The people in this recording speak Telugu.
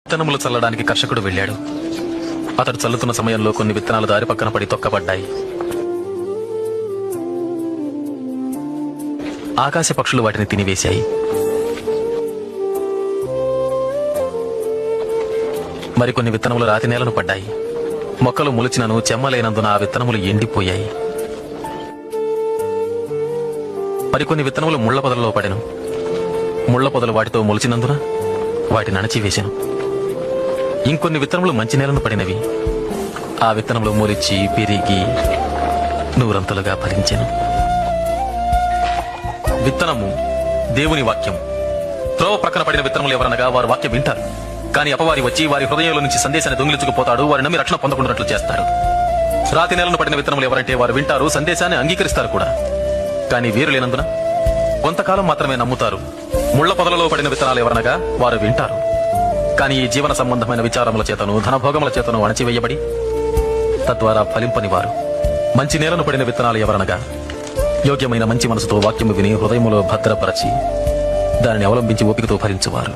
విత్తనములు చల్లడానికి కర్షకుడు వెళ్ళాడు. అతడు చల్లుతున్న సమయంలో కొన్ని విత్తనాలు దారి పక్కన పడి తొక్కబడ్డాయి. ఆకాశ పక్షులు వాటిని తినివేశాయి. మరికొన్ని విత్తనములు రాతి నేలను పడ్డాయి. మొక్కలు మొలిచినను చెమ్మలేనందున ఆ విత్తనములు ఎండిపోయాయి. మరికొన్ని విత్తనములు ముళ్ల పొదలలో పడెను. ముళ్ల పొదలు వాటితో మొలిచినందున వాటిని అణచివేశాను. ఇంకొన్ని విత్తనములు మంచి నేలను పడినవి. ఆ విత్తనములు మొలిచి పెరిగి నూరంతలుగా ఫలించెను. విత్తనము దేవుని వాక్యం. త్రోవ ప్రక్కన పడిన విత్తనములు ఎవరనగా వారు వాక్యం వింటారు, కానీ అపవారి వచ్చి వారి హృదయంలో నుంచి సందేశాన్ని దొంగిలించుకుపోతాడు. వారి నమ్మి రక్షణ పొందకుండాట్లు చేస్తాడు. రాతి నేలను పడిన విత్తనములు ఎవరంటే వారు వింటారు, సందేశాన్ని అంగీకరిస్తారు కూడా, కానీ వీరు లేనందున కొంతకాలం మాత్రమే నమ్ముతారు. ముళ్ల పొదలలో పడిన విత్తనాలు ఎవరనగా వారు వింటారు, కానీ ఈ జీవన సంబంధమైన విచారముల చేతను ధనభోగముల చేతను అణచివేయబడి తద్వారా ఫలింపని వారు. మంచి నేలను పడిన విత్తనాలు ఎవరనగా యోగ్యమైన మంచి మనసుతో వాక్యము విని హృదయములో భద్రపరచి దానిని అవలంబించి ఓపికతో ఫలించువారు.